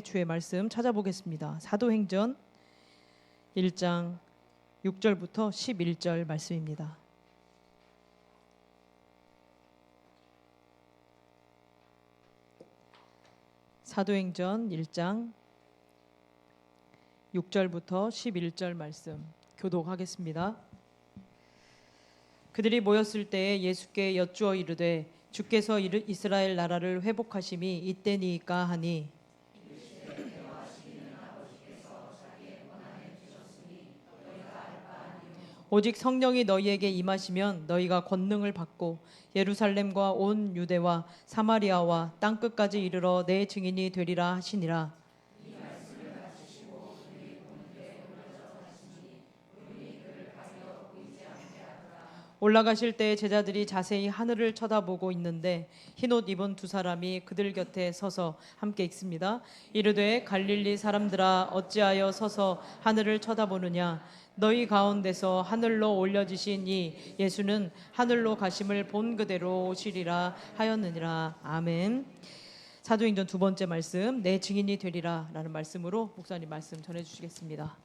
주의 말씀 찾아보겠습니다. 사도행전 1장 6절부터 11절 말씀입니다. 사도행전 1장 6절부터 11절 말씀 교독하겠습니다. 그들이 모였을 때에 예수께 여쭈어 이르되 주께서 이스라엘 나라를 회복하심이 이때니까 하니 오직 성령이 너희에게 임하시면 너희가 권능을 받고 예루살렘과 온 유대와 사마리아와 땅끝까지 이르러 내 증인이 되리라 하시니라. 올라가실 때 제자들이 자세히 하늘을 쳐다보고 있는데 흰옷 입은 두 사람이 그들 곁에 서서 함께 읽습니다. 이르되 갈릴리 사람들아 어찌하여 서서 하늘을 쳐다보느냐 너희 가운데서 하늘로 올려지신 이 예수는 하늘로 가심을 본 그대로 오시리라 하였느니라. 아멘. 사도행전 두 번째 말씀 내 증인이 되리라 라는 말씀으로 목사님 말씀 전해주시겠습니다.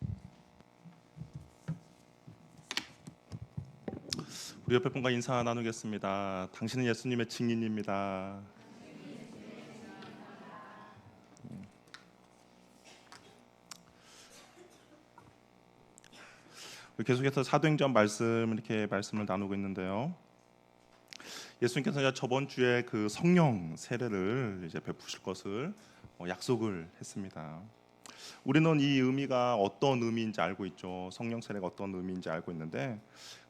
우리 옆에 분과 인사 나누겠습니다. 당신은 예수님의 증인입니다. 계속해서 사도행전 말씀을 나누고 있는데요. 예수님께서 저번 주에 그 성령 세례를 이제 베푸실 것을 약속을 했습니다. 우리는 이 의미가 어떤 의미인지 알고 있죠. 성령 세례가 어떤 의미인지 알고 있는데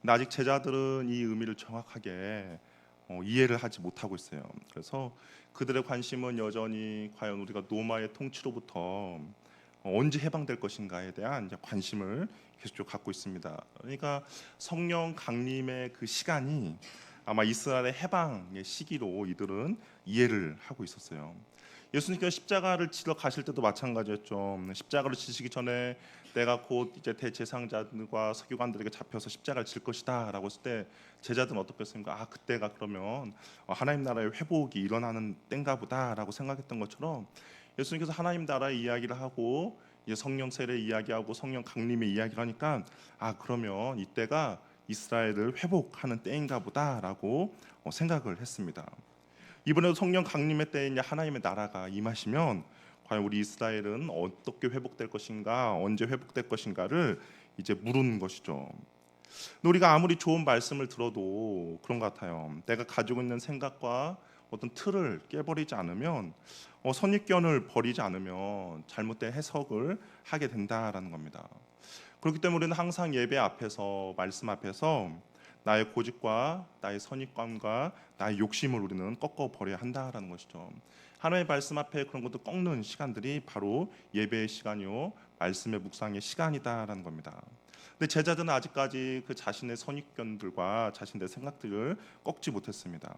근데 아직 제자들은 이 의미를 정확하게 이해를 하지 못하고 있어요. 그래서 그들의 관심은 여전히 과연 우리가 로마의 통치로부터 언제 해방될 것인가에 대한 이제 관심을 계속 갖고 있습니다. 그러니까 성령 강림의 그 시간이 아마 이스라엘의 해방의 시기로 이들은 이해를 하고 있었어요. 예수님께서 십자가를 지러 가실 때도 마찬가지였죠. 십자가를 지시기 전에 내가 곧 이제 대제사장들과 서기관들에게 잡혀서 십자가를 질 것이다라고 했을 때 제자들은 어떻겠습니까? 아 그때가 그러면 하나님 나라의 회복이 일어나는 때인가 보다라고 생각했던 것처럼 예수님께서 하나님 나라의 이야기를 하고 이제 성령 세례 이야기하고 성령 강림의 이야기를 하니까 아 그러면 이때가 이스라엘을 회복하는 때인가 보다라고 생각을 했습니다. 이번에도 성령 강림의 때에 하나님의 나라가 임하시면 과연 우리 이스라엘은 어떻게 회복될 것인가, 언제 회복될 것인가를 이제 물은 것이죠. 근데 우리가 아무리 좋은 말씀을 들어도 그런 것 같아요. 내가 가지고 있는 생각과 어떤 틀을 깨버리지 않으면 선입견을 버리지 않으면 잘못된 해석을 하게 된다라는 겁니다. 그렇기 때문에 우리는 항상 예배 앞에서 말씀 앞에서 나의 고집과 나의 선입관과 나의 욕심을 우리는 꺾어 버려야 한다라는 것이죠. 하나님의 말씀 앞에 그런 것도 꺾는 시간들이 바로 예배의 시간이요 말씀의 묵상의 시간이다라는 겁니다. 근데 제자들은 아직까지 그 자신의 선입견들과 자신의 생각들을 꺾지 못했습니다.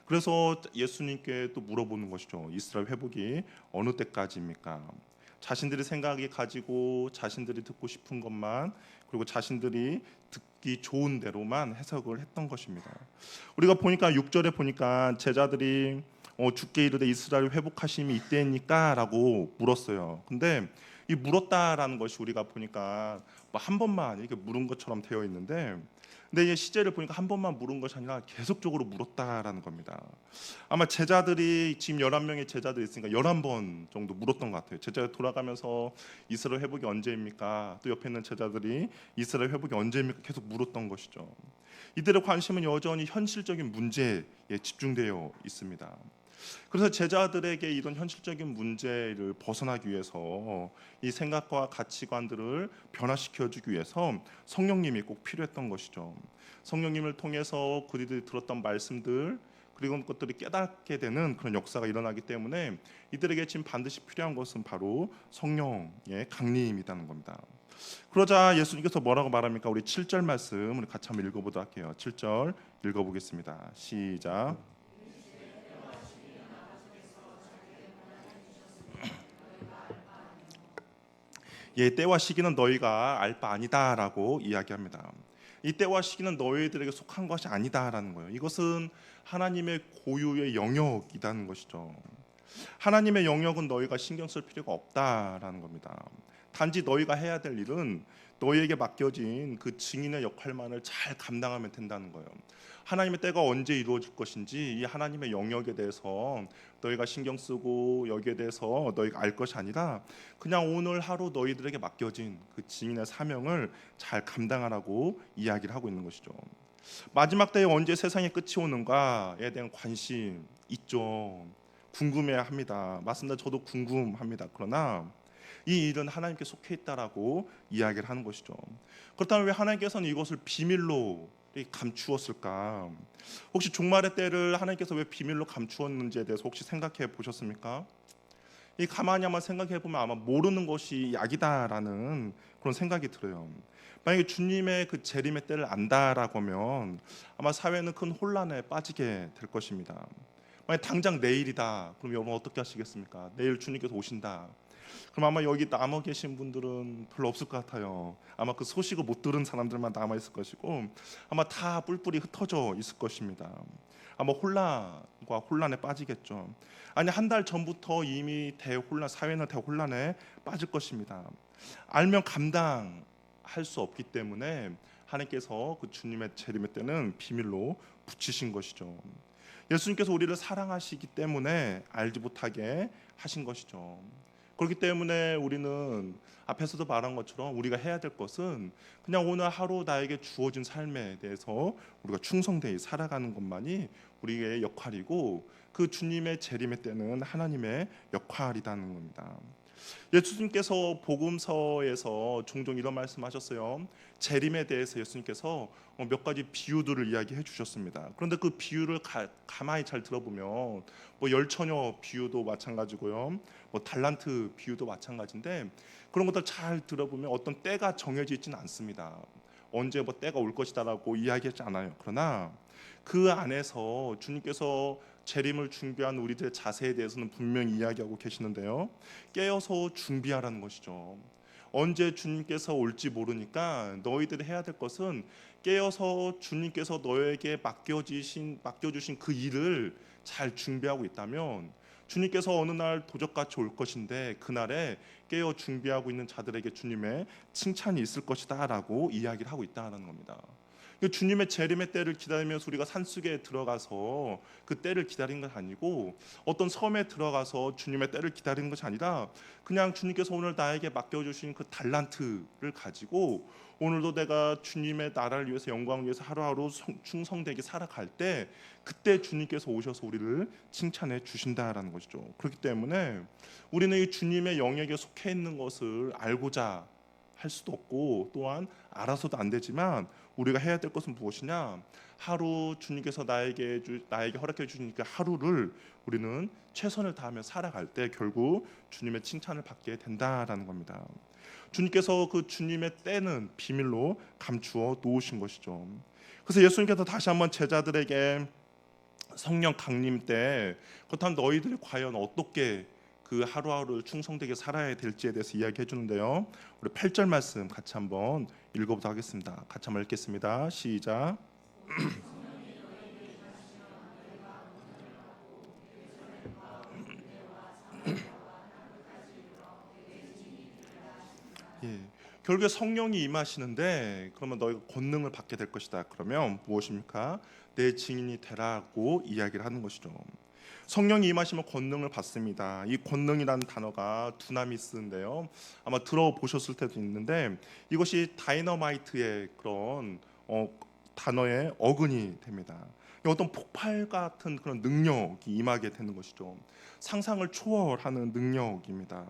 그래서 예수님께 또 물어보는 것이죠. 이스라엘 회복이 어느 때까지입니까? 자신들의 생각이 가지고 자신들이 듣고 싶은 것만 그리고 자신들이 듣기 좋은 대로만 해석을 했던 것입니다. 우리가 보니까 6절에 보니까 제자들이 주께 이르되 이스라엘 회복하심이 이때입니까라고 물었어요. 근데 이 물었다라는 것이 우리가 보니까 뭐 한 번만 이렇게 물은 것처럼 되어 있는데 근데 이 시제를 보니까 한 번만 물은 것이 아니라 계속적으로 물었다라는 겁니다. 아마 제자들이 지금 11명의 제자들이 있으니까 11번 정도 물었던 것 같아요. 제자가 돌아가면서 이스라엘 회복이 언제입니까? 또 옆에 있는 제자들이 이스라엘 회복이 언제입니까? 계속 물었던 것이죠. 이들의 관심은 여전히 현실적인 문제에 집중되어 있습니다. 그래서 제자들에게 이런 현실적인 문제를 벗어나기 위해서 이 생각과 가치관들을 변화시켜주기 위해서 성령님이 꼭 필요했던 것이죠. 성령님을 통해서 그들이 들었던 말씀들 그리고 그것들이 깨닫게 되는 그런 역사가 일어나기 때문에 이들에게 지금 반드시 필요한 것은 바로 성령의 강림이라는 겁니다. 그러자 예수님께서 뭐라고 말합니까? 우리 7절 말씀 우리 같이 한번 읽어보도록 할게요. 7절 읽어보겠습니다. 시작. 예, 때와 시기는 너희가 알 바 아니다라고 이야기합니다. 이 때와 시기는 너희들에게 속한 것이 아니다라는 거예요. 이것은 하나님의 고유의 영역이라는 것이죠. 하나님의 영역은 너희가 신경 쓸 필요가 없다라는 겁니다. 단지 너희가 해야 될 일은 너희에게 맡겨진 그 증인의 역할만을 잘 감당하면 된다는 거예요. 하나님의 때가 언제 이루어질 것인지 이 하나님의 영역에 대해서 너희가 신경 쓰고 여기에 대해서 너희가 알 것이 아니라 그냥 오늘 하루 너희들에게 맡겨진 그 증인의 사명을 잘 감당하라고 이야기를 하고 있는 것이죠. 마지막 때에 언제 세상의 끝이 오는가에 대한 관심 있죠. 궁금해합니다. 맞습니다. 저도 궁금합니다. 그러나 이 일은 하나님께 속해 있다라고 이야기를 하는 것이죠. 그렇다면 왜 하나님께서는 이것을 비밀로 감추었을까? 혹시 종말의 때를 하나님께서 왜 비밀로 감추었는지에 대해서 혹시 생각해 보셨습니까? 이 가만히 한번 생각해 보면 아마 모르는 것이 약이다라는 그런 생각이 들어요. 만약에 주님의 그 재림의 때를 안다라고 하면 아마 사회는 큰 혼란에 빠지게 될 것입니다. 만약 당장 내일이다. 그럼 여러분 어떻게 하시겠습니까? 내일 주님께서 오신다. 그럼 아마 여기 남아 계신 분들은 별로 없을 것 같아요. 아마 그 소식을 못 들은 사람들만 남아 있을 것이고 아마 다 뿔뿔이 흩어져 있을 것입니다. 아마 혼란과 혼란에 빠지겠죠. 아니 한 달 전부터 이미 대혼란, 사회는 대혼란에 빠질 것입니다. 알면 감당할 수 없기 때문에 하나님께서 그 주님의 재림의 때는 비밀로 붙이신 것이죠. 예수님께서 우리를 사랑하시기 때문에 알지 못하게 하신 것이죠. 그렇기 때문에 우리는 앞에서도 말한 것처럼 우리가 해야 될 것은 그냥 오늘 하루 나에게 주어진 삶에 대해서 우리가 충성되이 살아가는 것만이 우리의 역할이고 그 주님의 재림의 때는 하나님의 역할이라는 겁니다. 예수님께서 복음서에서 종종 이런 말씀하셨어요. 재림에 대해서 예수님께서 몇 가지 비유들을 이야기해 주셨습니다. 그런데 그 비유를 가만히 잘 들어보면 뭐 열처녀 비유도 마찬가지고요, 뭐 달란트 비유도 마찬가지인데 그런 것들 잘 들어보면 어떤 때가 정해져 있지는 않습니다. 언제 뭐 때가 올 것이다라고 이야기하지 않아요. 그러나 그 안에서 주님께서 재림을 준비한 우리들의 자세에 대해서는 분명히 이야기하고 계시는데요. 깨어서 준비하라는 것이죠. 언제 주님께서 올지 모르니까 너희들이 해야 될 것은 깨어서 주님께서 너에게 맡겨주신 그 일을 잘 준비하고 있다면 주님께서 어느 날 도적같이 올 것인데 그날에 깨어 준비하고 있는 자들에게 주님의 칭찬이 있을 것이다라고 이야기를 하고 있다는 겁니다. 주님의 재림의 때를 기다리면서 우리가 산속에 들어가서 그 때를 기다리는 건 아니고 어떤 섬에 들어가서 주님의 때를 기다리는 것이 아니라 그냥 주님께서 오늘 나에게 맡겨주신 그 달란트를 가지고 오늘도 내가 주님의 나라를 위해서 영광을 위해서 하루하루 충성되게 살아갈 때 그때 주님께서 오셔서 우리를 칭찬해 주신다라는 것이죠. 그렇기 때문에 우리는 이 주님의 영역에 속해 있는 것을 알고자 할 수도 없고 또한 알아서도 안 되지만 우리가 해야 될 것은 무엇이냐? 하루 주님께서 나에게 허락해 주시니까 하루를 우리는 최선을 다하며 살아갈 때 결국 주님의 칭찬을 받게 된다라는 겁니다. 주님께서 그 주님의 때는 비밀로 감추어 놓으신 것이죠. 그래서 예수님께서 다시 한번 제자들에게 성령 강림 때 그렇다면 너희들이 과연 어떻게 그 하루하루 충성되게 살아야 될지에 대해서 이야기해 주는데요. 우리 8절 말씀 같이 한번 읽어보도록 하겠습니다. 같이 한번 읽겠습니다. 시작. 예, 결국에 성령이 임하시는데 그러면 너희가 권능을 받게 될 것이다. 그러면 무엇입니까? 내 증인이 되라고 이야기를 하는 것이죠. 성령이 임하시면 권능을 받습니다. 이 권능이라는 단어가 두나미스인데요. 아마 들어보셨을 때도 있는데 이것이 다이너마이트의 그런 단어의 어근이 됩니다. 어떤 폭발 같은 그런 능력이 임하게 되는 것이죠. 상상을 초월하는 능력입니다.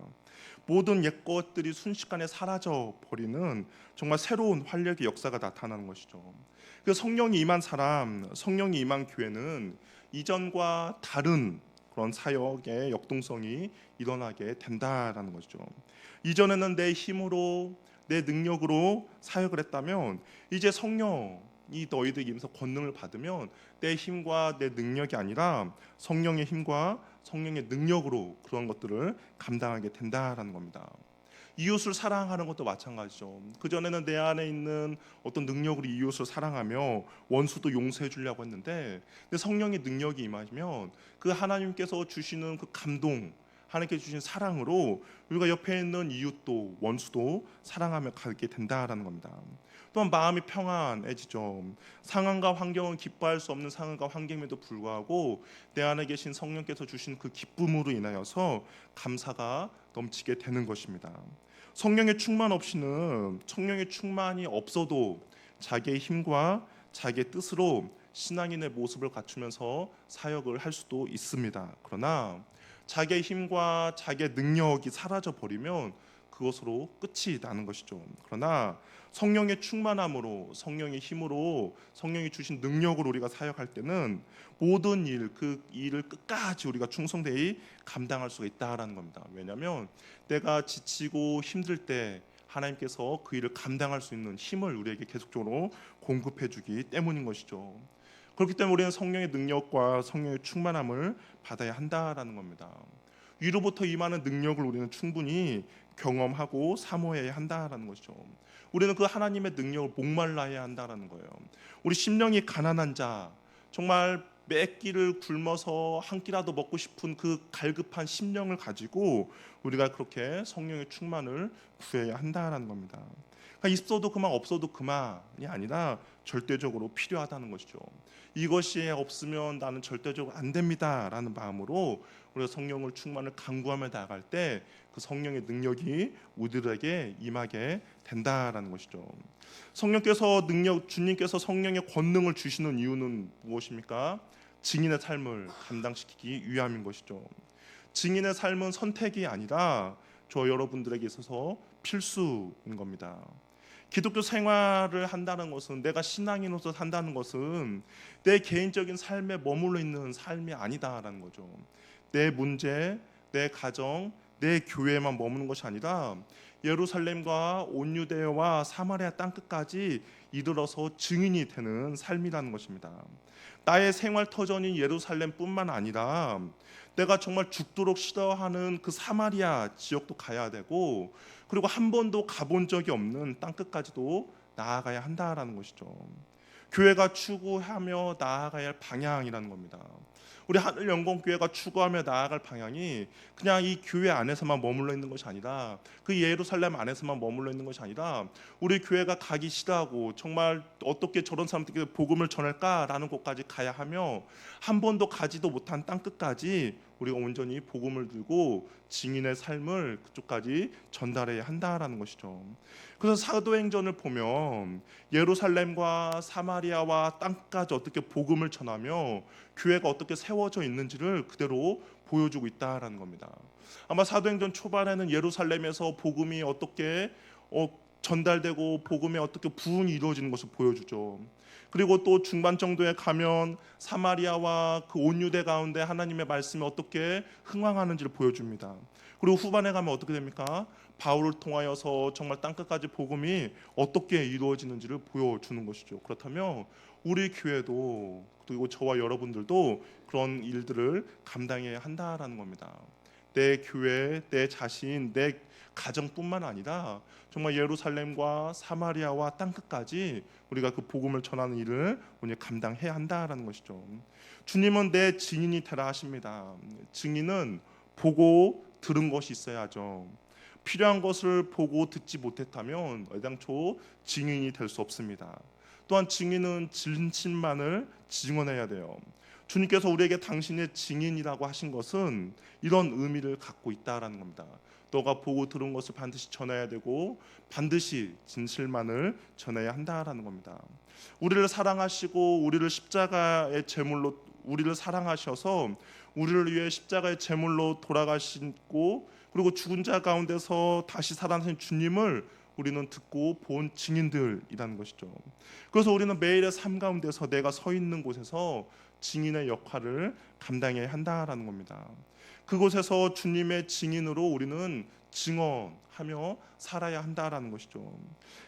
모든 옛 것들이 순식간에 사라져 버리는 정말 새로운 활력의 역사가 나타나는 것이죠. 그 성령이 임한 사람, 성령이 임한 교회는 이전과 다른 그런 사역의 역동성이 일어나게 된다라는 것이죠. 이전에는 내 힘으로 내 능력으로 사역을 했다면 이제 성령이 너희들에게 임해서 권능을 받으면 내 힘과 내 능력이 아니라 성령의 힘과 성령의 능력으로 그런 것들을 감당하게 된다라는 겁니다. 이웃을 사랑하는 것도 마찬가지죠. 그전에는 내 안에 있는 어떤 능력으로 이웃을 사랑하며 원수도 용서해 주려고 했는데, 근데 성령의 능력이 임하면 그 하나님께서 주시는 그 감동, 하나님께 주신 사랑으로 우리가 옆에 있는 이웃도 원수도 사랑하며 가게 된다라는 겁니다. 또한 마음이 평안해지죠. 상황과 환경은 기뻐할 수 없는 상황과 환경에도 불구하고 내 안에 계신 성령께서 주신 그 기쁨으로 인하여서 감사가 넘치게 되는 것입니다. 성령의 충만 없이는, 성령의 충만이 없어도 자기의 힘과 자기의 뜻으로 신앙인의 모습을 갖추면서 사역을 할 수도 있습니다. 그러나 자기의 힘과 자기의 능력이 사라져 버리면 그것으로 끝이 나는 것이죠. 그러나 성령의 충만함으로, 성령의 힘으로, 성령이 주신 능력으로 우리가 사역할 때는 모든 일, 그 일을 끝까지 우리가 충성되이 감당할 수가 있다라는 겁니다. 왜냐하면 내가 지치고 힘들 때 하나님께서 그 일을 감당할 수 있는 힘을 우리에게 계속적으로 공급해 주기 때문인 것이죠. 그렇기 때문에 우리는 성령의 능력과 성령의 충만함을 받아야 한다라는 겁니다. 위로부터 임하는 능력을 우리는 충분히 경험하고 사모해야 한다라는 것이죠. 우리는 그 하나님의 능력을 목말라야 한다라는 거예요. 우리 심령이 가난한 자, 정말 매 끼를 굶어서 한 끼라도 먹고 싶은 그 갈급한 심령을 가지고 우리가 그렇게 성령의 충만을 구해야 한다라는 겁니다. 그러니까 있어도 그만 없어도 그만이 아니라 절대적으로 필요하다는 것이죠. 이것이 없으면 나는 절대적으로 안 됩니다라는 마음으로 우리가 성령을 충만을 간구하며 나아갈 때 그 성령의 능력이 우리들에게 임하게 된다라는 것이죠. 주님께서 성령의 권능을 주시는 이유는 무엇입니까? 증인의 삶을 감당시키기 위함인 것이죠. 증인의 삶은 선택이 아니라 저 여러분들에게 있어서 필수인 겁니다. 기독교 생활을 한다는 것은, 내가 신앙인으로서 산다는 것은 내 개인적인 삶에 머물러 있는 삶이 아니다라는 거죠. 내 문제, 내 가정, 내 교회에만 머무는 것이 아니라 예루살렘과 온 유대와 사마리아 땅끝까지 이르러서 증인이 되는 삶이라는 것입니다. 나의 생활 터전인 예루살렘뿐만 아니라 내가 정말 죽도록 싫어하는 그 사마리아 지역도 가야 되고, 그리고 한 번도 가본 적이 없는 땅끝까지도 나아가야 한다라는 것이죠. 교회가 추구하며 나아가야 할 방향이라는 겁니다. 우리 하늘영광교회가 추구하며 나아갈 방향이 그냥 이 교회 안에서만 머물러 있는 것이 아니라, 그 예루살렘 안에서만 머물러 있는 것이 아니라, 우리 교회가 가기 싫어하고 정말 어떻게 저런 사람들에게 복음을 전할까라는 곳까지 가야 하며, 한 번도 가지도 못한 땅끝까지 우리가 온전히 복음을 들고 증인의 삶을 그쪽까지 전달해야 한다라는 것이죠. 그래서 사도행전을 보면 예루살렘과 사마리아와 땅까지 어떻게 복음을 전하며 교회가 어떻게 세워져 있는지를 그대로 보여주고 있다라는 겁니다. 아마 사도행전 초반에는 예루살렘에서 복음이 어떻게 전달되고 복음에 어떻게 부흥이 이루어지는 것을 보여주죠. 그리고 또 중반 정도에 가면 사마리아와 그 온 유대 가운데 하나님의 말씀이 어떻게 흥왕하는지를 보여줍니다. 그리고 후반에 가면 어떻게 됩니까? 바울을 통하여서 정말 땅끝까지 복음이 어떻게 이루어지는지를 보여주는 것이죠. 그렇다면 우리 교회도, 그리고 저와 여러분들도 그런 일들을 감당해야 한다라는 겁니다. 내 교회, 내 자신, 내 가정뿐만 아니라 정말 예루살렘과 사마리아와 땅끝까지 우리가 그 복음을 전하는 일을 오늘 감당해야 한다라는 것이죠. 주님은 내 증인이 되라 하십니다. 증인은 보고 들은 것이 있어야죠. 필요한 것을 보고 듣지 못했다면 애당초 증인이 될 수 없습니다. 또한 증인은 진실만을 증언해야 돼요. 주님께서 우리에게 당신의 증인이라고 하신 것은 이런 의미를 갖고 있다라는 겁니다. 너가 보고 들은 것을 반드시 전해야 되고 반드시 진실만을 전해야 한다라는 겁니다. 우리를 사랑하시고 우리를 십자가의 제물로, 우리를 사랑하셔서 우리를 위해 십자가의 제물로 돌아가시고, 그리고 죽은 자 가운데서 다시 살아나신 주님을 우리는 듣고 본 증인들이라는 것이죠. 그래서 우리는 매일의 삶 가운데서 내가 서 있는 곳에서 증인의 역할을 감당해야 한다라는 겁니다. 그곳에서 주님의 증인으로 우리는 증언하며 살아야 한다라는 것이죠.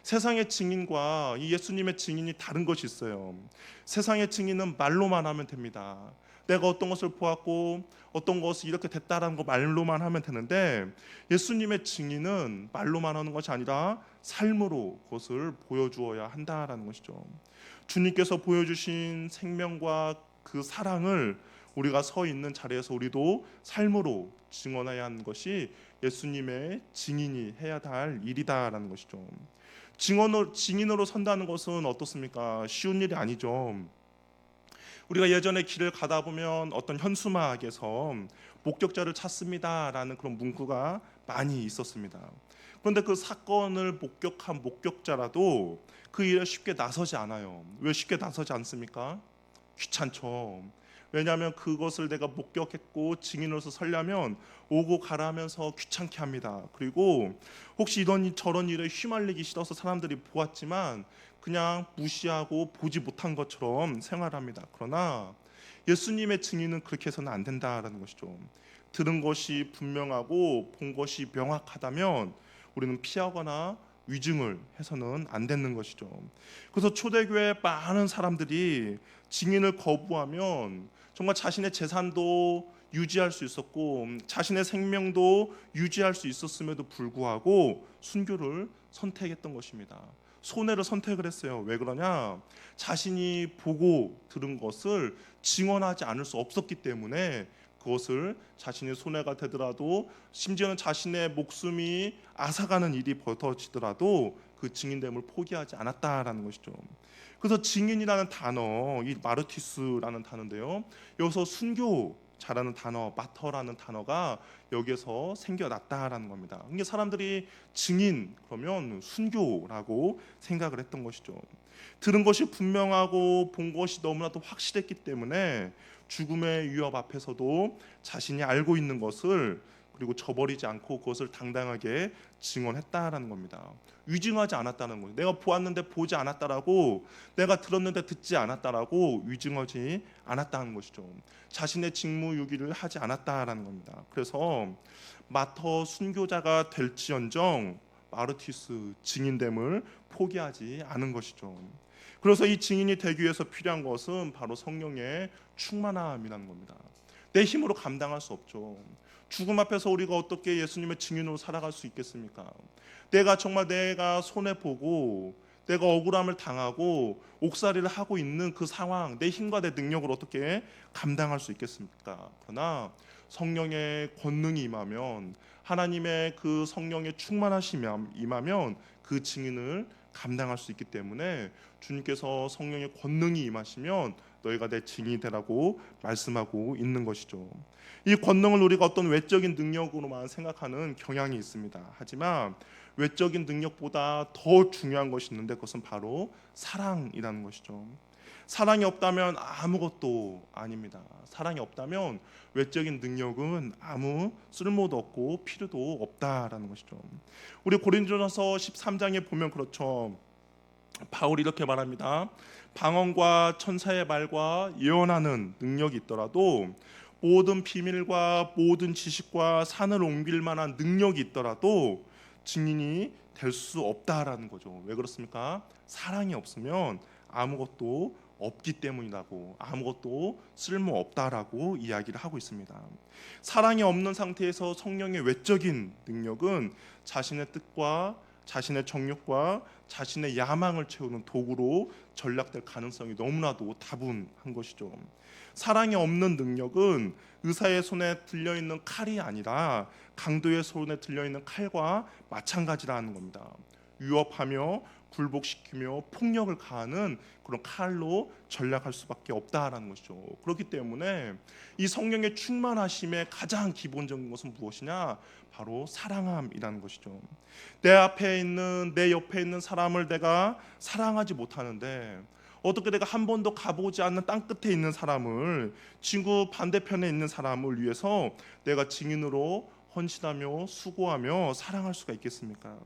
세상의 증인과 이 예수님의 증인이 다른 것이 있어요. 세상의 증인은 말로만 하면 됩니다. 내가 어떤 것을 보았고 어떤 것이 이렇게 됐다라는 거 말로만 하면 되는데, 예수님의 증인은 말로만 하는 것이 아니라 삶으로 그것을 보여주어야 한다라는 것이죠. 주님께서 보여주신 생명과 그 사랑을 우리가 서 있는 자리에서 우리도 삶으로 증언해야 하는 것이 예수님의 증인이 해야 할 일이다라는 것이죠. 증인으로 선다는 것은 어떻습니까? 쉬운 일이 아니죠. 우리가 예전에 길을 가다 보면 어떤 현수막에서 목격자를 찾습니다라는 그런 문구가 많이 있었습니다. 그런데 그 사건을 목격한 목격자라도 그 일에 쉽게 나서지 않아요. 왜 쉽게 나서지 않습니까? 귀찮죠. 왜냐하면 그것을 내가 목격했고 증인으로서 서려면 오고 가라면서 귀찮게 합니다. 그리고 혹시 이런 저런 일에 휘말리기 싫어서 사람들이 보았지만 그냥 무시하고 보지 못한 것처럼 생활합니다. 그러나 예수님의 증인은 그렇게 해서는 안 된다라는 것이죠. 들은 것이 분명하고 본 것이 명확하다면 우리는 피하거나 위증을 해서는 안 되는 것이죠. 그래서 초대교회 많은 사람들이 증인을 거부하면 정말 자신의 재산도 유지할 수 있었고 자신의 생명도 유지할 수 있었음에도 불구하고 순교를 선택했던 것입니다. 손해를 선택을 했어요. 왜 그러냐? 자신이 보고 들은 것을 증언하지 않을 수 없었기 때문에 그것을 자신의 손해가 되더라도 심지어는 자신의 목숨이 앗아가는 일이 벌어지더라도 그 증인됨을 포기하지 않았다라는 것이죠. 그래서 증인이라는 단어, 이 마르티스라는 단어인데요. 여기서 순교자라는 단어, 마터라는 단어가 여기에서 생겨났다라는 겁니다. 그러니까 사람들이 증인 그러면 순교라고 생각을 했던 것이죠. 들은 것이 분명하고 본 것이 너무나도 확실했기 때문에 죽음의 위협 앞에서도 자신이 알고 있는 것을 그리고 저버리지 않고 그것을 당당하게 증언했다라는 겁니다. 위증하지 않았다는 거예요. 내가 보았는데 보지 않았다라고, 내가 들었는데 듣지 않았다라고 위증하지 않았다는 것이죠. 자신의 직무유기를 하지 않았다라는 겁니다. 그래서 마터 순교자가 될지언정 마르티스 증인됨을 포기하지 않은 것이죠. 그래서 이 증인이 되기 위해서 필요한 것은 바로 성령의 충만함이라는 겁니다. 내 힘으로 감당할 수 없죠. 죽음 앞에서 우리가 어떻게 예수님의 증인으로 살아갈 수 있겠습니까? 내가 손해보고 내가 억울함을 당하고 옥살이를 하고 있는 그 상황, 내 힘과 내 능력을 어떻게 감당할 수 있겠습니까? 그러나 성령의 권능이 임하면, 하나님의 그 성령의 충만하심이 임하면 그 증인을 감당할 수 있기 때문에 주님께서 성령의 권능이 임하시면 너희가 내 증인이 되라고 말씀하고 있는 것이죠. 이 권능을 우리가 어떤 외적인 능력으로만 생각하는 경향이 있습니다. 하지만 외적인 능력보다 더 중요한 것이 있는데 그것은 바로 사랑이라는 것이죠. 사랑이 없다면 아무것도 아닙니다. 사랑이 없다면 외적인 능력은 아무 쓸모도 없고 필요도 없다라는 것이죠. 우리 고린도전서 13장에 보면 그렇죠. 바울이 이렇게 말합니다. 방언과 천사의 말과 예언하는 능력이 있더라도, 모든 비밀과 모든 지식과 산을 옮길 만한 능력이 있더라도 증인이 될 수 없다라는 거죠. 왜 그렇습니까? 사랑이 없으면 아무것도 없기 때문이라고, 아무것도 쓸모 없다라고 이야기를 하고 있습니다. 사랑이 없는 상태에서 성령의 외적인 능력은 자신의 뜻과 자신의 정욕과 자신의 야망을 채우는 도구로 전락될 가능성이 너무나도 다분한 것이죠. 사랑이 없는 능력은 의사의 손에 들려있는 칼이 아니라 강도의 손에 들려있는 칼과 마찬가지라는 겁니다. 위협하며 굴복시키며 폭력을 가하는 그런 칼로 전락할 수밖에 없다라는 것이죠. 그렇기 때문에 이 성령의 충만하심의 가장 기본적인 것은 무엇이냐? 바로 사랑함이라는 것이죠. 내 옆에 있는 사람을 내가 사랑하지 못하는데 어떻게 내가 한 번도 가보지 않는 땅 끝에 있는 사람을, 지구 반대편에 있는 사람을 위해서 내가 증인으로 헌신하며 수고하며 사랑할 수가 있겠습니까?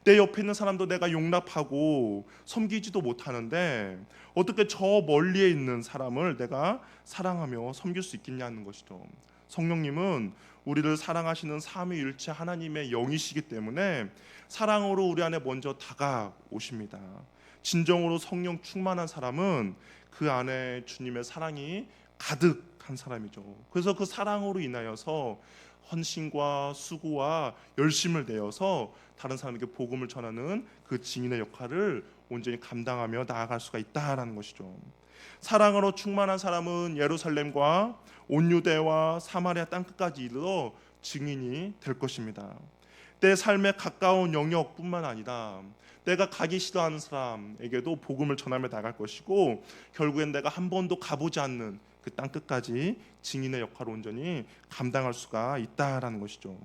내 옆에 있는 사람도 내가 용납하고 섬기지도 못하는데 어떻게 저 멀리에 있는 사람을 내가 사랑하며 섬길 수 있겠냐는 것이죠. 성령님은 우리를 사랑하시는 삼위일체 하나님의 영이시기 때문에 사랑으로 우리 안에 먼저 다가오십니다. 진정으로 성령 충만한 사람은 그 안에 주님의 사랑이 가득한 사람이죠. 그래서 그 사랑으로 인하여서 헌신과 수고와 열심을 내어서 다른 사람에게 복음을 전하는 그 증인의 역할을 온전히 감당하며 나아갈 수가 있다라는 것이죠. 사랑으로 충만한 사람은 예루살렘과 온 유대와 사마리아 땅끝까지 이르러 증인이 될 것입니다. 내 삶에 가까운 영역뿐만 아니라 내가 가기 싫어하는 사람에게도 복음을 전하며 나갈 것이고, 결국엔 내가 한 번도 가보지 않는 그 땅끝까지 증인의 역할을 온전히 감당할 수가 있다라는 것이죠.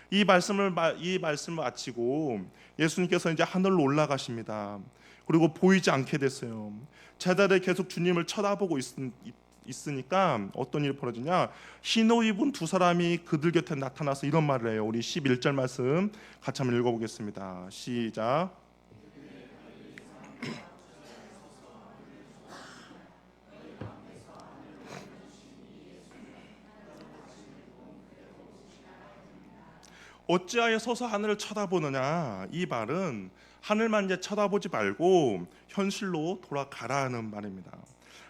이 말씀을 마치고 예수님께서 이제 하늘로 올라가십니다. 그리고 보이지 않게 됐어요. 제자들이 계속 주님을 쳐다보고 있으니까 어떤 일이 벌어지냐, 흰옷 입은 두 사람이 그들 곁에 나타나서 이런 말을 해요. 우리 11절 말씀 같이 한번 읽어보겠습니다. 시작. 어찌하여 서서 하늘을 쳐다보느냐, 이 말은 하늘만 이제 쳐다보지 말고 현실로 돌아가라는 말입니다.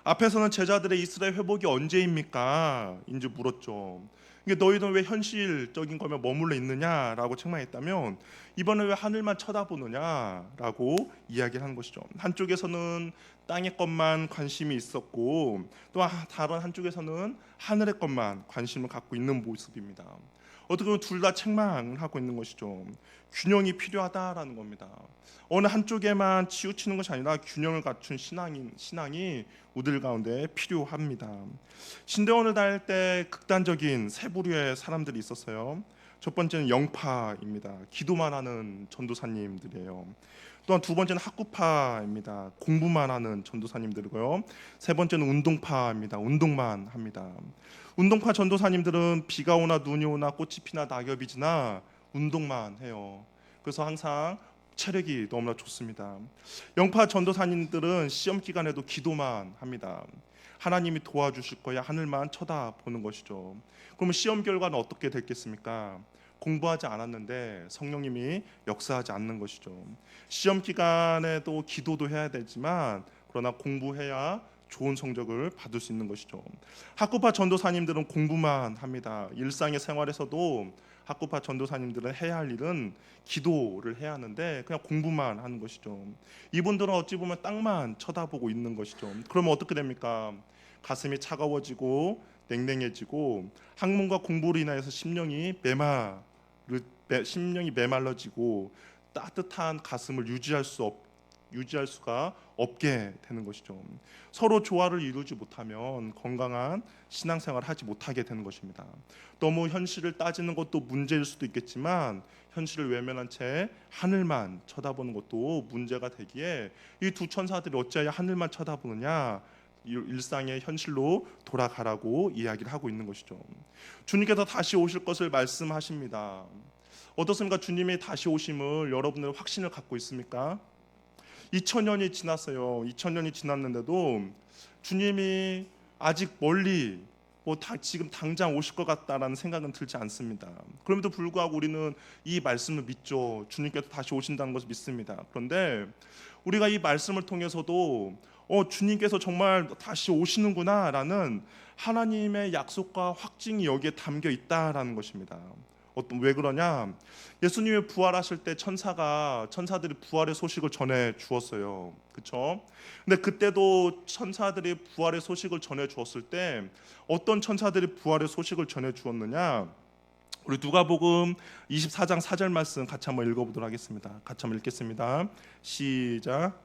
앞에서는 제자들의 이스라엘 회복이 언제입니까? 인지 물었죠. 이게 너희는 왜 현실적인 거면 머물러 있느냐라고 책망했다면, 이번에 왜 하늘만 쳐다보느냐라고 이야기를 하는 것이죠. 한쪽에서는 땅의 것만 관심이 있었고, 또 다른 한쪽에서는 하늘의 것만 관심을 갖고 있는 모습입니다. 어떻게 보면 둘 다 책망을 하고 있는 것이죠. 균형이 필요하다라는 겁니다. 어느 한쪽에만 치우치는 것이 아니라 균형을 갖춘 신앙이 우리들 가운데 필요합니다. 신대원을 다닐 때 극단적인 세 부류의 사람들이 있었어요. 첫 번째는 영파입니다. 기도만 하는 전도사님들이에요. 또한 두 번째는 학구파입니다. 공부만 하는 전도사님들이고요. 세 번째는 운동파입니다. 운동만 합니다. 운동파 전도사님들은 비가 오나 눈이 오나 꽃이 피나 낙엽이 지나 운동만 해요. 그래서 항상 체력이 너무나 좋습니다. 영파 전도사님들은 시험 기간에도 기도만 합니다. 하나님이 도와주실 거야, 하늘만 쳐다보는 것이죠. 그러면 시험 결과는 어떻게 됐겠습니까? 공부하지 않았는데 성령님이 역사하지 않는 것이죠. 시험 기간에도 기도도 해야 되지만, 그러나 공부해야 좋은 성적을 받을 수 있는 것이죠. 학구파 전도사님들은 공부만 합니다. 일상의 생활에서도 학구파 전도사님들은 해야 할 일은 기도를 해야 하는데 그냥 공부만 하는 것이죠. 이분들은 어찌 보면 땅만 쳐다보고 있는 것이죠. 그러면 어떻게 됩니까? 가슴이 차가워지고 냉랭해지고, 학문과 공부로 인하여서 심령이 메말라지고 따뜻한 가슴을 유지할 수가 없게 되는 것이죠. 서로 조화를 이루지 못하면 건강한 신앙생활을 하지 못하게 되는 것입니다. 너무 현실을 따지는 것도 문제일 수도 있겠지만, 현실을 외면한 채 하늘만 쳐다보는 것도 문제가 되기에 이 두 천사들이 어찌하여 하늘만 쳐다보느냐, 일상의 현실로 돌아가라고 이야기를 하고 있는 것이죠. 주님께서 다시 오실 것을 말씀하십니다. 어떻습니까? 주님의 다시 오심을 여러분들 확신을 갖고 있습니까? 2000년이 지났어요. 2000년이 지났는데도 주님이 아직 멀리 지금 당장 오실 것 같다라는 생각은 들지 않습니다. 그럼에도 불구하고 우리는 이 말씀을 믿죠. 주님께서 다시 오신다는 것을 믿습니다. 그런데 우리가 이 말씀을 통해서도 주님께서 정말 다시 오시는구나라는 하나님의 약속과 확증이 여기에 담겨 있다라는 것입니다. 왜 그러냐? 예수님이 부활하실 때 천사들이 부활의 소식을 전해 주었어요. 그렇죠? 근데 그때도 천사들이 부활의 소식을 전해 주었을 때 어떤 천사들이 부활의 소식을 전해 주었느냐? 우리 누가복음 24장 4절 말씀 같이 한번 읽어보도록 하겠습니다. 같이 한번 읽겠습니다. 시작.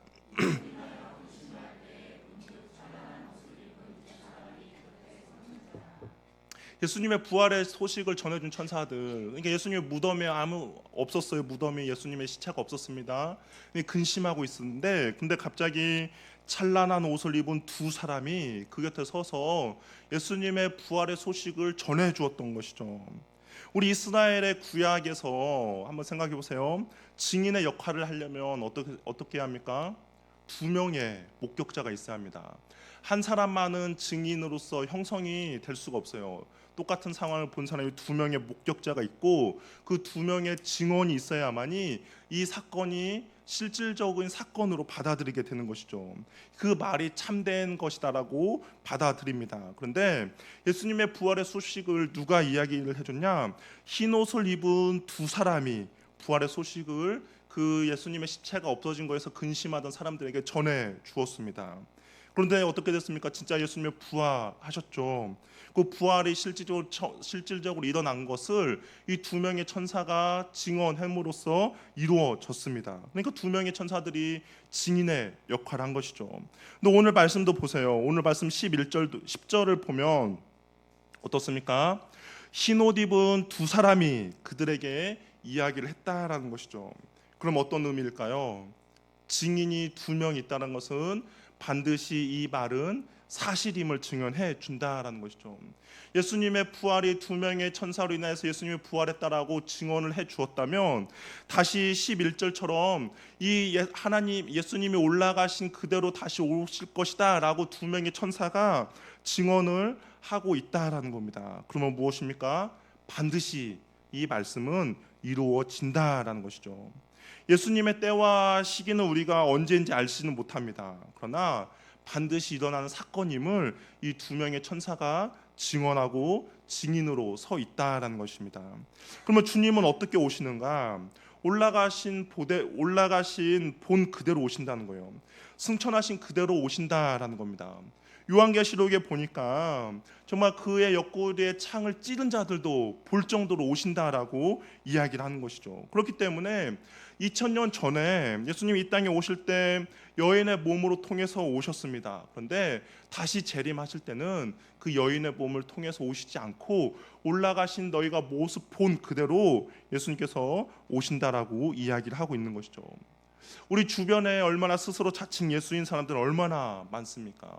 예수님의 부활의 소식을 전해준 천사들, 그러니까 예수님의 무덤에 아무 없었어요. 무덤에 예수님의 시체가 없었습니다. 근심하고 있었는데, 근데 갑자기 찬란한 옷을 입은 두 사람이 그 곁에 서서 예수님의 부활의 소식을 전해 주었던 것이죠. 우리 이스라엘의 구약에서 한번 생각해 보세요. 증인의 역할을 하려면 어떻게 해야 합니까? 두 명의 목격자가 있어야 합니다. 한 사람만은 증인으로서 형성이 될 수가 없어요. 똑같은 상황을 본 사람이 두 명의 목격자가 있고 그 두 명의 증언이 있어야만이 이 사건이 실질적인 사건으로 받아들이게 되는 것이죠. 그 말이 참된 것이다라고 받아들입니다. 그런데 예수님의 부활의 소식을 누가 이야기를 해줬냐? 흰 옷을 입은 두 사람이 부활의 소식을 그 예수님의 시체가 없어진 거에서 근심하던 사람들에게 전해 주었습니다. 그런데 어떻게 됐습니까? 진짜 예수님의 부활하셨죠. 그 부활이 실질적으로 일어난 것을 이 두 명의 천사가 증언함으로써 이루어졌습니다. 그러니까 두 명의 천사들이 증인의 역할을 한 것이죠. 근데 오늘 말씀도 보세요. 오늘 말씀 10절을 보면 어떻습니까? 흰옷 입은 두 사람이 그들에게 이야기를 했다라는 것이죠. 그럼 어떤 의미일까요? 증인이 두 명 있다는 것은 반드시 이 말은 사실임을 증언해 준다라는 것이죠. 예수님의 부활이 두 명의 천사로 인해서 예수님이 부활했다라고 증언을 해 주었다면 다시 11절처럼 이 하나님 예수님이 올라가신 그대로 다시 오실 것이다라고 두 명의 천사가 증언을 하고 있다라는 겁니다. 그러면 무엇입니까? 반드시 이 말씀은 이루어진다라는 것이죠. 예수님의 때와 시기는 우리가 언제인지 알지는 못합니다. 그러나 반드시 일어나는 사건임을 이 두 명의 천사가 증언하고 증인으로 서 있다라는 것입니다. 그러면 주님은 어떻게 오시는가? 올라가신 본 그대로 오신다는 거예요. 승천하신 그대로 오신다라는 겁니다. 요한계시록에 보니까 정말 그의 옆구리에 창을 찌른 자들도 볼 정도로 오신다라고 이야기를 하는 것이죠. 그렇기 때문에 2000년 전에 예수님이 이 땅에 오실 때 여인의 몸으로 통해서 오셨습니다. 그런데 다시 재림하실 때는 그 여인의 몸을 통해서 오시지 않고 올라가신 너희가 모습 본 그대로 예수님께서 오신다라고 이야기를 하고 있는 것이죠. 우리 주변에 얼마나 스스로 자칭 예수인 사람들 얼마나 많습니까?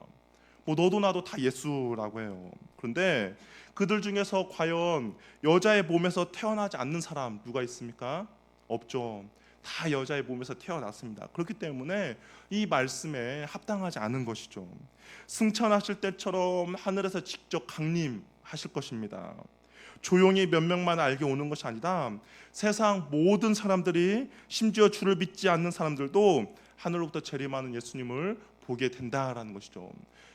뭐 너도 나도 다 예수라고 해요. 그런데 그들 중에서 과연 여자의 몸에서 태어나지 않는 사람 누가 있습니까? 없죠. 다 여자의 몸에서 태어났습니다. 그렇기 때문에 이 말씀에 합당하지 않은 것이죠. 승천하실 때처럼 하늘에서 직접 강림하실 것입니다. 조용히 몇 명만 알게 오는 것이 아니라 세상 모든 사람들이, 심지어 주를 믿지 않는 사람들도 하늘로부터 재림하는 예수님을 보게 된다라는 것이죠.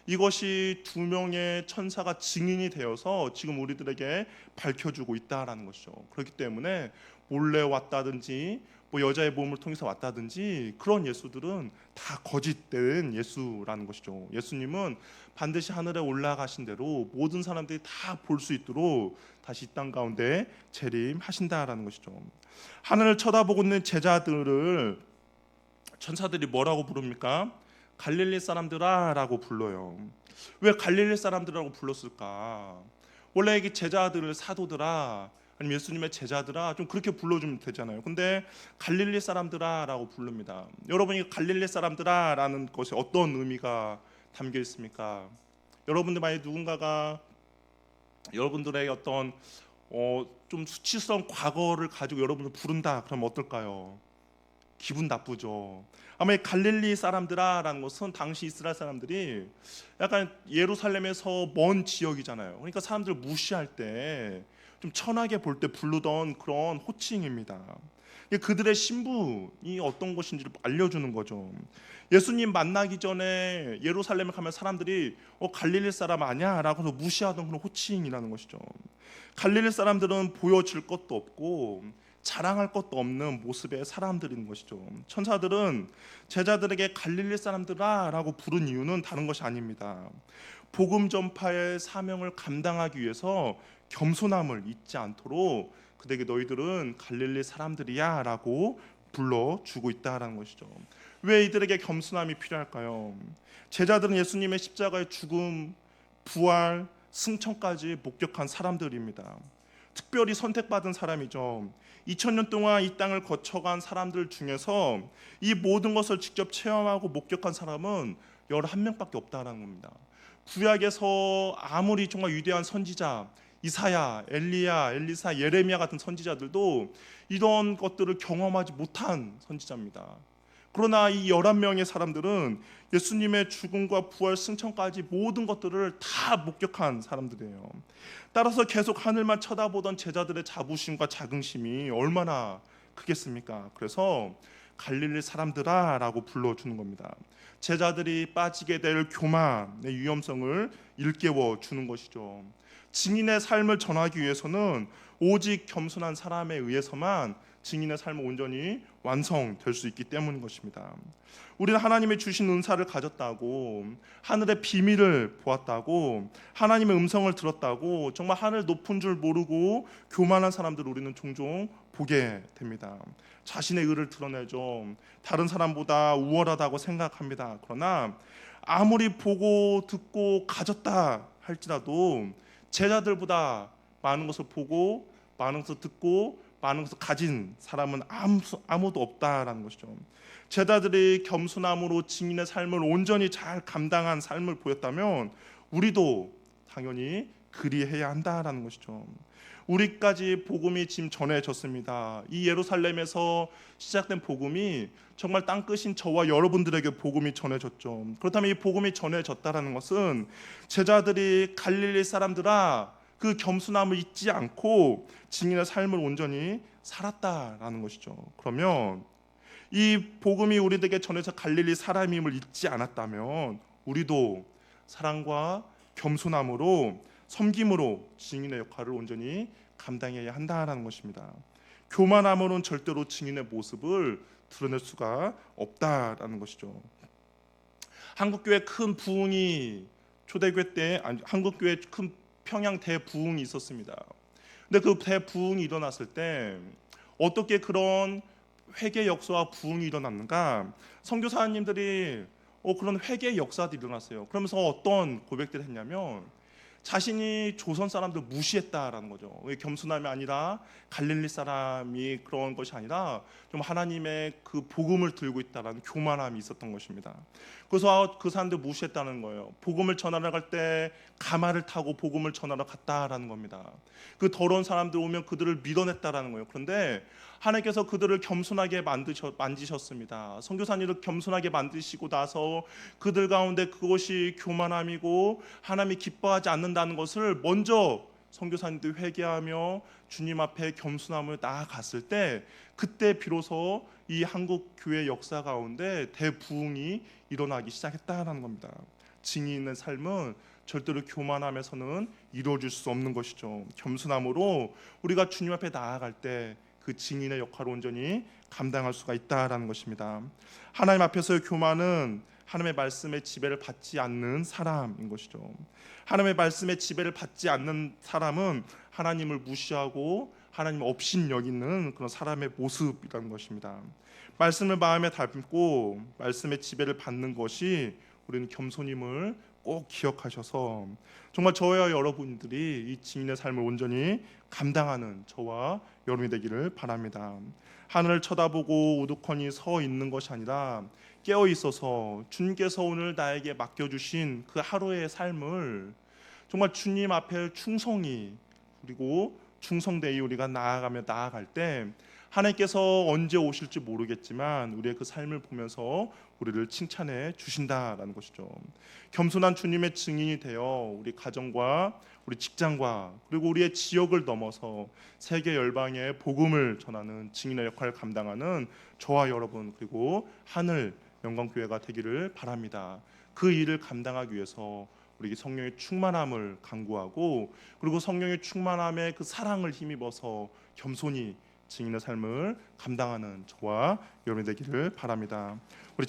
이것이 두 명의 천사가 증인이 되어서 지금 우리들에게 밝혀주고 있다라는 것이죠. 그렇기 때문에 몰래 왔다든지 뭐 여자의 몸을 통해서 왔다든지 그런 예수들은 다 거짓된 예수라는 것이죠. 예수님은 반드시 하늘에 올라가신 대로 모든 사람들이 다 볼 수 있도록 다시 이 땅 가운데 재림하신다라는 것이죠. 하늘을 쳐다보고 있는 제자들을 천사들이 뭐라고 부릅니까? 갈릴리 사람들아라고 불러요. 왜 갈릴리 사람들이라고 불렀을까? 원래 이게 제자들을 사도들아, 아니면 예수님의 제자들아, 좀 그렇게 불러주면 되잖아요. 근데 갈릴리 사람들아라고 부릅니다. 여러분이 갈릴리 사람들아라는 것이 어떤 의미가 담겨 있습니까? 여러분들 만약 누군가가 여러분들의 어떤 좀 수치스러운 과거를 가지고 여러분을 부른다, 그러면 어떨까요? 기분 나쁘죠. 아마 이 갈릴리 사람들아라는 것은 당시 이스라엘 사람들이 약간 예루살렘에서 먼 지역이잖아요. 그러니까 사람들 무시할 때 좀 천하게 볼 때 부르던 그런 호칭입니다. 그들의 신분이 어떤 것인지를 알려주는 거죠. 예수님 만나기 전에 예루살렘에 가면 사람들이 갈릴리 사람 아니야? 라고 해서 무시하던 그런 호칭이라는 것이죠. 갈릴리 사람들은 보여줄 것도 없고 자랑할 것도 없는 모습의 사람들인 것이죠. 천사들은 제자들에게 갈릴리 사람들아 라고 부른 이유는 다른 것이 아닙니다. 복음 전파의 사명을 감당하기 위해서 겸손함을 잊지 않도록 그들에게 너희들은 갈릴리 사람들이야 라고 불러주고 있다는 것이죠. 왜 이들에게 겸손함이 필요할까요? 제자들은 예수님의 십자가의 죽음, 부활, 승천까지 목격한 사람들입니다. 특별히 선택받은 사람이죠. 2000년 동안 이 땅을 거쳐간 사람들 중에서 이 모든 것을 직접 체험하고 목격한 사람은 11명밖에 없다는 겁니다. 구약에서 아무리 정말 위대한 선지자 이사야, 엘리야, 엘리사, 예레미야 같은 선지자들도 이런 것들을 경험하지 못한 선지자입니다. 그러나 이 11명의 사람들은 예수님의 죽음과 부활, 승천까지 모든 것들을 다 목격한 사람들이에요. 따라서 계속 하늘만 쳐다보던 제자들의 자부심과 자긍심이 얼마나 크겠습니까? 그래서 갈릴리 사람들아 라고 불러주는 겁니다. 제자들이 빠지게 될 교만의 위험성을 일깨워 주는 것이죠. 증인의 삶을 전하기 위해서는 오직 겸손한 사람에 의해서만 증인의 삶은 온전히 완성될 수 있기 때문인 것입니다. 우리는 하나님의 주신 은사를 가졌다고, 하늘의 비밀을 보았다고, 하나님의 음성을 들었다고 정말 하늘 높은 줄 모르고 교만한 사람들을 우리는 종종 보게 됩니다. 자신의 의를 드러내죠. 다른 사람보다 우월하다고 생각합니다. 그러나 아무리 보고 듣고 가졌다 할지라도 제자들보다 많은 것을 보고 많은 것을 듣고 많은 것을 가진 사람은 아무도 없다라는 것이죠. 제자들이 겸손함으로 증인의 삶을 온전히 잘 감당한 삶을 보였다면 우리도 당연히 그리해야 한다라는 것이죠. 우리까지 복음이 지금 전해졌습니다. 이 예루살렘에서 시작된 복음이 정말 땅끝인 저와 여러분들에게 복음이 전해졌죠. 그렇다면 이 복음이 전해졌다라는 것은 제자들이 갈릴리 사람들아 그 겸손함을 잊지 않고 증인의 삶을 온전히 살았다라는 것이죠. 그러면 이 복음이 우리에게 전해져 갈릴리 사람임을 잊지 않았다면 우리도 사랑과 겸손함으로 섬김으로 증인의 역할을 온전히 감당해야 한다라는 것입니다. 교만함으로는 절대로 증인의 모습을 드러낼 수가 없다라는 것이죠. 한국교회 큰 부흥이 초대교회 때 한국교회 큰 평양 대부흥이 있었습니다. 근데 그 대부흥이 일어났을 때 어떻게 그런 회개 역사와 부흥이 일어났는가? 선교사님들이 그런 회개 역사들이 일어났어요. 그러면서 어떤 고백들을 했냐면 자신이 조선 사람들 무시했다라는 거죠. 겸손함이 아니라 갈릴리 사람이 그런 것이 아니라 좀 하나님의 그 복음을 들고 있다라는 교만함이 있었던 것입니다. 그래서 그 사람들 무시했다는 거예요. 복음을 전하러 갈 때 가마를 타고 복음을 전하러 갔다라는 겁니다. 그 더러운 사람들 오면 그들을 밀어냈다라는 거예요. 그런데 하나님께서 그들을 겸손하게 만지셨습니다. 선교사님을 겸손하게 만드시고 나서 그들 가운데 그것이 교만함이고 하나님이 기뻐하지 않는다는 것을 먼저 선교사님들이 회개하며 주님 앞에 겸손함을 나아갔을 때 그때 비로소 이 한국 교회 역사 가운데 대부흥이 일어나기 시작했다는 겁니다. 증인의 삶은 절대로 교만함에서는 이루어질 수 없는 것이죠. 겸손함으로 우리가 주님 앞에 나아갈 때 그 증인의 역할을 온전히 감당할 수가 있다라는 것입니다. 하나님 앞에서의 교만은 하나님의 말씀의 지배를 받지 않는 사람인 것이죠. 하나님의 말씀의 지배를 받지 않는 사람은 하나님을 무시하고 하나님 없인 여기는 그런 사람의 모습이라는 것입니다. 말씀을 마음에 담고 말씀의 지배를 받는 것이 우리는 겸손임을 꼭 기억하셔서 정말 저와 여러분들이 이 증인의 삶을 온전히 감당하는 저와 여러분이 되기를 바랍니다. 하늘을 쳐다보고 우두커니 서 있는 것이 아니라 깨어 있어서 주님께서 오늘 나에게 맡겨주신 그 하루의 삶을 정말 주님 앞에 충성히 그리고 충성되이 우리가 나아갈 때 하나님께서 언제 오실지 모르겠지만 우리의 그 삶을 보면서 우리를 칭찬해 주신다라는 것이죠. 겸손한 주님의 증인이 되어 우리 가정과 우리 직장과 그리고 우리의 지역을 넘어서 세계 열방에 복음을 전하는 증인의 역할을 감당하는 저와 여러분 그리고 하늘 영광교회가 되기를 바랍니다. 그 일을 감당하기 위해서 우리 성령의 충만함을 간구하고 그리고 성령의 충만함에 그 사랑을 힘입어서 겸손히 증인의 삶을 감당하는 저와 여러분이 되기를 바랍니다. 우리